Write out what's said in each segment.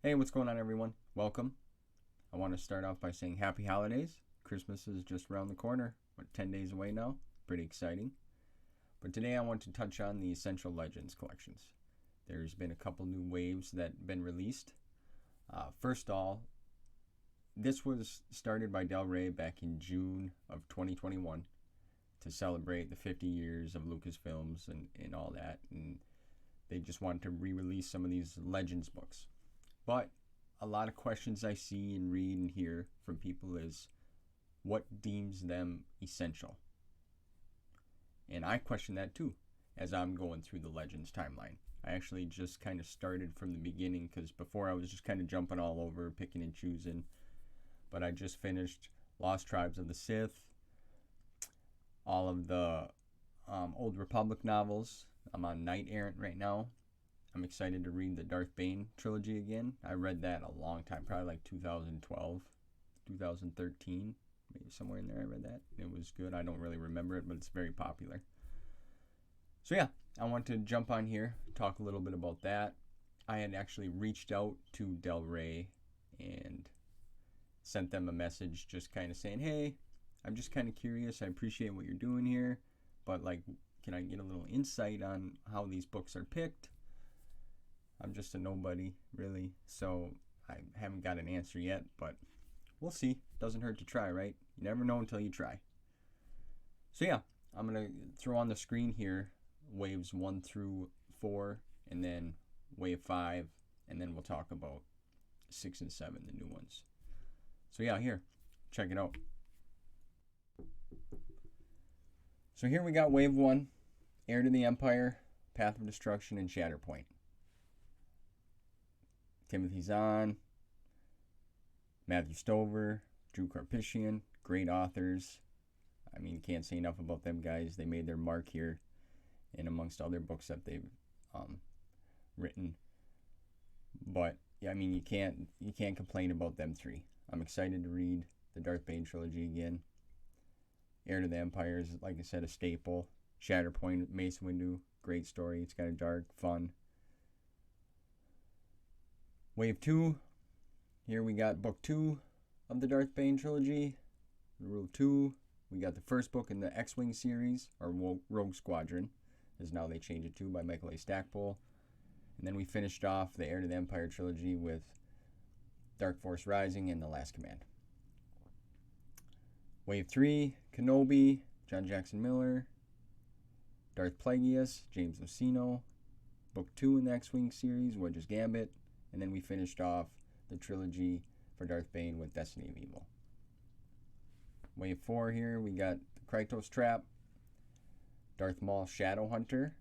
Hey, what's going on, everyone? Welcome. I want to start off by saying happy holidays. Christmas is just around the corner. We're 10 days away now. Pretty exciting. But today I want to touch on the Essential Legends collections. There's been a couple new waves that have been released. First of all, this was started by Del Rey back in June of 2021 to celebrate the 50 years of Lucasfilms and all that. And they just wanted to re-release some of these Legends books. But a lot of questions I see and read and hear from people is what deems them essential? And I question that too as I'm going through the Legends timeline. I actually just kind of started from the beginning because before I was just kind of jumping all over, picking and choosing. But I just finished Lost Tribes of the Sith, all of the Old Republic novels. I'm on Knight Errant right now. I'm excited to read the Darth Bane trilogy again. I read that a long time, probably like 2012, 2013, maybe somewhere in there I read that. It was good. I don't really remember it, but it's very popular. So yeah, I want to jump on here, talk a little bit about that. I had actually reached out to Del Rey and sent them a message just kind of saying, hey, I'm just kind of curious. I appreciate what you're doing here, but like, can I get a little insight on how these books are picked? I'm just a nobody, really, so I haven't got an answer yet, but we'll see. Doesn't hurt to try, right? You never know until you try. So yeah, I'm going to throw on the screen here waves 1 through 4, and then wave 5, and then we'll talk about 6 and 7, the new ones. So yeah, here, check it out. So here we got wave 1, Heir to the Empire, Path of Destruction, and Shatterpoint. Timothy Zahn, Matthew Stover, Drew Karpyshyn, great authors. I mean, can't say enough about them guys. They made their mark here, and amongst other books that they've written. But yeah, I mean, you can't complain about them three. I'm excited to read the Darth Bane trilogy again. Heir to the Empire is, like I said, a staple. Shatterpoint, Mace Windu, great story. It's kind of dark, fun. Wave 2, here we got book 2 of the Darth Bane trilogy, Rule 2. We got the first book in the X-Wing series, or Rogue Squadron, as now they change it to, by Michael A. Stackpole. And then we finished off the Heir to the Empire trilogy with Dark Force Rising and The Last Command. Wave 3, Kenobi, John Jackson Miller, Darth Plagueis, James Luceno. Book 2 in the X-Wing series, Wedge's Gambit. And then we finished off the trilogy for Darth Bane with Destiny of Evil. Wave 4 here, we got the Krytos Trap, Darth Maul Shadow Hunter.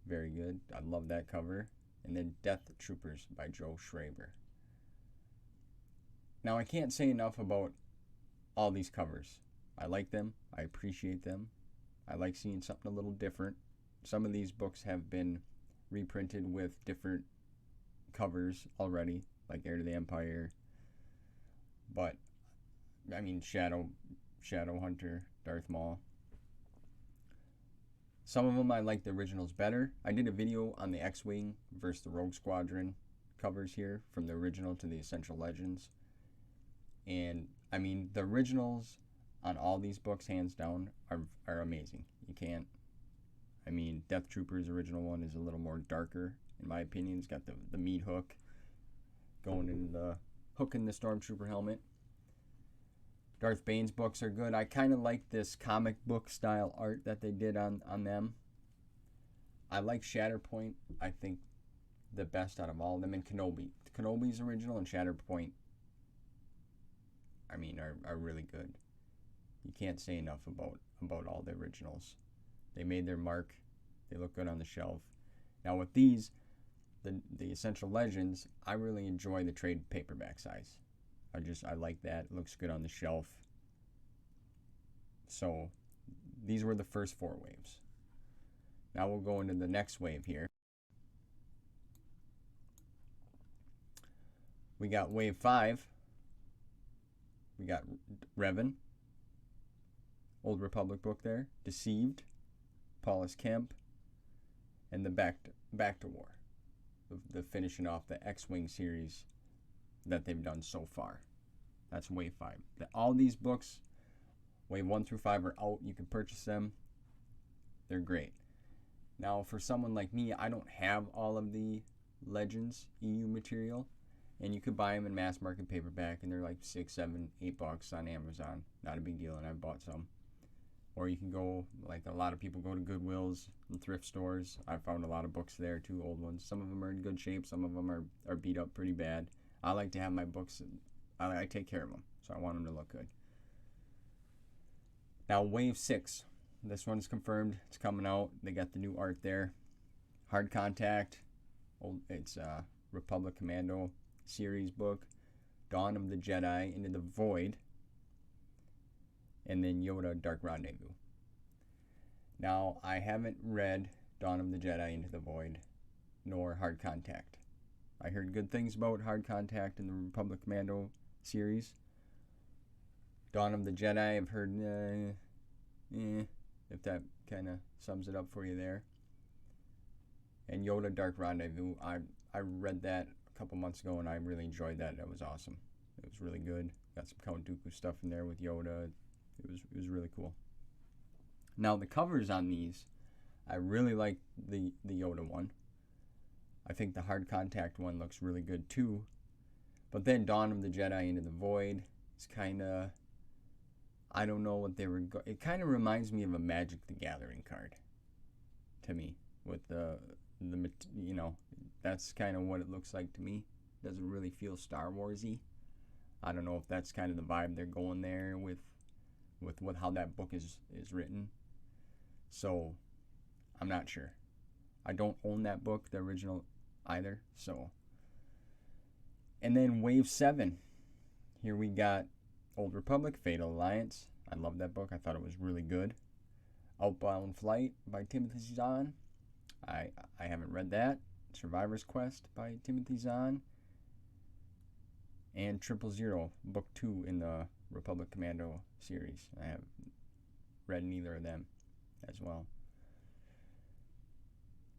Very good. I love that cover. And then Death Troopers by Joe Schraber. Now, I can't say enough about all these covers. I like them. I appreciate them. I like seeing something a little different. Some of these books have been reprinted with different covers already, like Heir to the Empire. But I mean, Shadow Hunter, Darth Maul. Some of them I like the originals better. I did a video on the X-Wing versus the Rogue Squadron covers here, from the original to the Essential Legends. And I mean, the originals on all these books, hands down, are amazing. You can't. I mean, Death Troopers original one is a little more darker, in my opinion. It's got the meat hook going in the hook in the Stormtrooper helmet. Darth Bane's books are good. I kind of like this comic book style art that they did on them. I like Shatterpoint, I think, the best out of all of them, and Kenobi. Kenobi's original and Shatterpoint, I mean, are really good. You can't say enough about all the originals. They made their mark. They look good on the shelf. Now with these, the Essential Legends, I really enjoy the trade paperback size. I like that. It looks good on the shelf. So these were the first 4 waves. Now we'll go into the next wave here. We got wave 5. We got Revan, Old Republic book there, Deceived, Paulus Kemp, and the Back to War, the finishing off the X-Wing series that they've done so far. That's Wave 5. All these books, Wave 1 through 5, are out. You can purchase them. They're great. Now, for someone like me, I don't have all of the Legends EU material, and you could buy them in mass market paperback, and they're like $6, $7, $8 on Amazon. Not a big deal, and I've bought some. Or you can go, like a lot of people go to Goodwills and thrift stores. I found a lot of books there too, old ones. Some of them are in good shape. Some of them are beat up pretty bad. I like to have my books, I take care of them, so I want them to look good. Now, Wave 6. This one's confirmed. It's coming out. They got the new art there. Hard Contact. It's a Republic Commando series book. Dawn of the Jedi, Into the Void. And then Yoda, Dark Rendezvous. Now, I haven't read Dawn of the Jedi, Into the Void, nor Hard Contact. I heard good things about Hard Contact in the Republic Commando series. Dawn of the Jedi, I've heard, if that kind of sums it up for you there. And Yoda, Dark Rendezvous, I read that a couple months ago, and I really enjoyed that. That was awesome. It was really good. Got some Count Dooku stuff in there with Yoda. It was really cool. Now, the covers on these, I really like the Yoda one. I think the Hard Contact one looks really good too. But then Dawn of the Jedi, Into the Void is kind of, I don't know what they were. It kind of reminds me of a Magic the Gathering card, to me. With the that's kind of what it looks like to me. Doesn't really feel Star Wars-y. I don't know if that's kind of the vibe they're going there with how that book is written. So, I'm not sure. I don't own that book, the original, either. So, and then Wave 7. Here we got Old Republic, Fatal Alliance. I love that book. I thought it was really good. Outbound Flight by Timothy Zahn. I haven't read that. Survivor's Quest by Timothy Zahn. And 000, Book 2 in the Republic Commando series. I haven't read neither of them as well.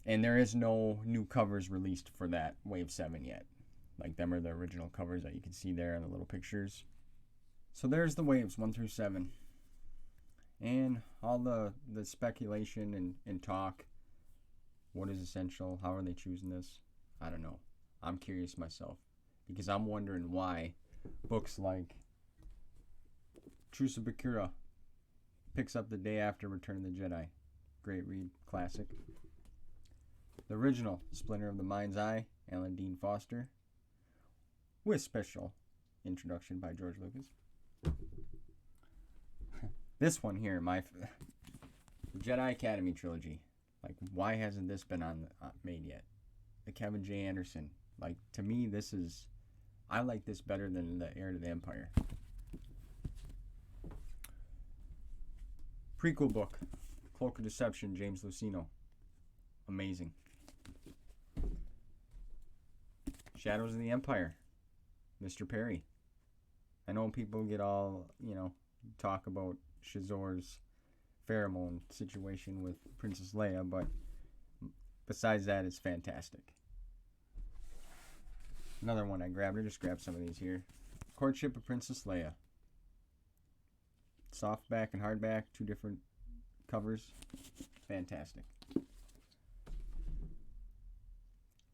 And there is no new covers released for that Wave 7 yet. Like, them are the original covers that you can see there in the little pictures. So there's the waves 1 through 7. And all the speculation and talk. What is essential? How are they choosing this? I don't know. I'm curious myself. Because I'm wondering why books like Truce of Bakura picks up the day after Return of the Jedi. Great read. Classic. The original, Splinter of the Mind's Eye, Alan Dean Foster. With special introduction by George Lucas. This one here, the Jedi Academy trilogy. Like, why hasn't this been made yet? The Kevin J. Anderson. Like, to me, I like this better than the Heir to the Empire. Prequel book, Cloak of Deception, James Luceno. Amazing. Shadows of the Empire, Mr. Perry. I know people get all, talk about Shazor's pheromone situation with Princess Leia, but besides that, it's fantastic. Another one I grabbed. I just grabbed some of these here. Courtship of Princess Leia. Softback and hardback, 2 different covers. Fantastic.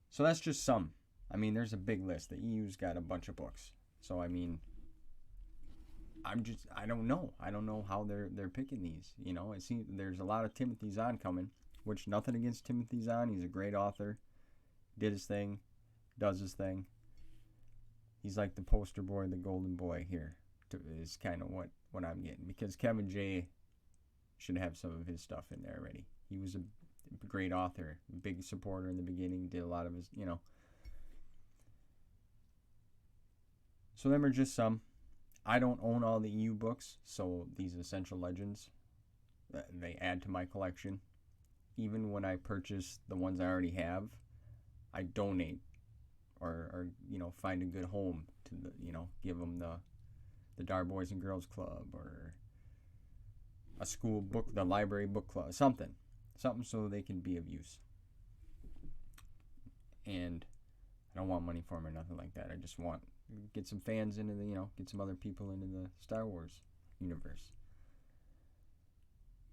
So that's just some. I mean, there's a big list. The EU's got a bunch of books. So, I mean, I don't know. I don't know how they're picking these. It seems there's a lot of Timothy Zahn coming, which nothing against Timothy Zahn. He's a great author. Did his thing. Does his thing. He's like the poster boy, the golden boy here. Is kind of what I'm getting. Because Kevin J. should have some of his stuff in there already. He was a great author. Big supporter in the beginning. Did a lot of his, So them are just some. I don't own all the EU books, so these Essential Legends, they add to my collection. Even when I purchase the ones I already have, I donate or find a good home to give them the Dar Boys and Girls Club or a school book, the library book club, something so they can be of use. And I don't want money for them or nothing like that. I just want get some fans into the, get some other people into the Star Wars universe.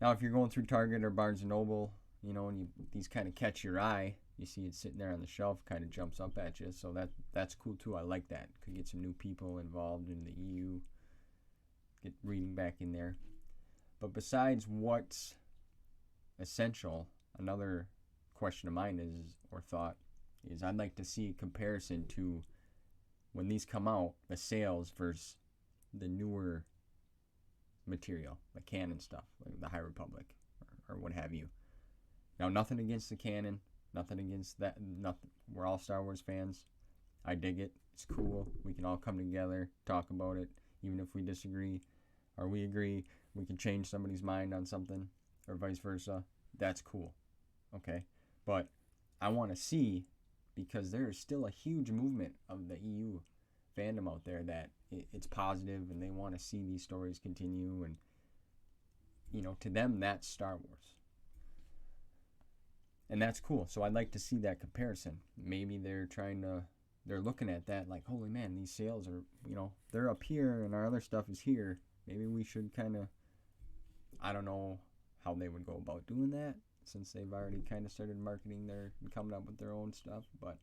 Now, if you're going through Target or Barnes & Noble, and these kind of catch your eye, you see it sitting there on the shelf, kind of jumps up at you. So that's cool too. I like that. Could get some new people involved in the EU, get reading back in there. But besides what's essential, another question of mine is I'd like to see a comparison to when these come out, the sales versus the newer material, the canon stuff, like the High Republic or what have you. Now, nothing against the canon, nothing against that. Nothing. We're all Star Wars fans. I dig it. It's cool. We can all come together, talk about it, even if we disagree or we agree. We can change somebody's mind on something or vice versa. That's cool. Okay. But I want to see, because there is still a huge movement of the EU fandom out there that it's positive and they want to see these stories continue. And, to them, that's Star Wars. And that's cool. So I'd like to see that comparison. Maybe they're looking at that like, holy man, these sales are, they're up here and our other stuff is here. Maybe we should kind of, I don't know how they would go about doing that, since they've already kind of started marketing and coming up with their own stuff. But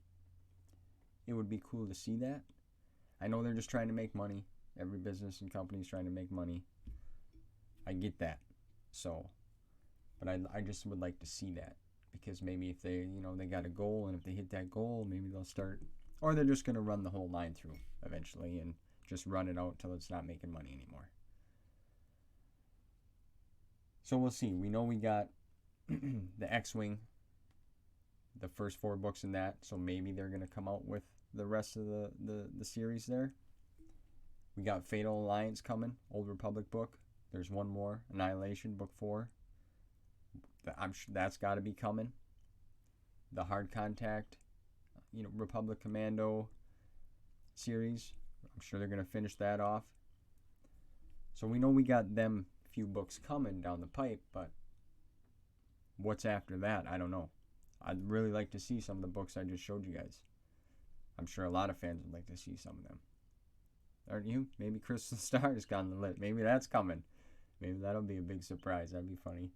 it would be cool to see that. I know they're just trying to make money. Every business and company is trying to make money. I get that. So, but I just would like to see that. Because maybe if they, they got a goal, and if they hit that goal, maybe they'll start, or they're just going to run the whole line through eventually and just run it out till it's not making money anymore. So we'll see. We know we got the X-Wing, the first 4 books in that, so maybe they're going to come out with the rest of the series there. We got Fatal Alliance coming, Old Republic book. There's one more, Annihilation, book 4. I'm sure that's got to be coming. The Hard Contact, Republic Commando series. I'm sure they're going to finish that off. So we know we got them few books coming down the pipe, but what's after that? I don't know. I'd really like to see some of the books I just showed you guys. I'm sure a lot of fans would like to see some of them. Aren't you? Maybe Crystal Stars got on the list. Maybe that's coming. Maybe that'll be a big surprise. That'd be funny.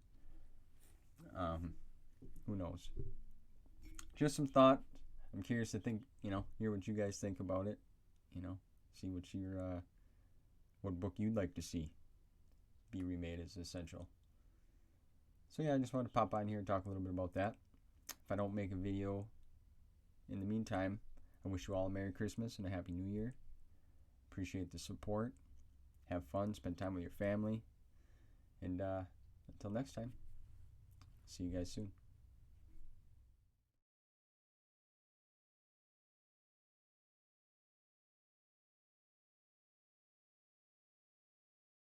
Who knows? Just some thought. I'm curious to think, hear what you guys think about it. See what book you'd like to see be remade as essential. So yeah, I just wanted to pop on here and talk a little bit about that. If I don't make a video in the meantime, I wish you all a Merry Christmas and a Happy New Year. Appreciate the support. Have fun. Spend time with your family. And until next time, see you guys soon.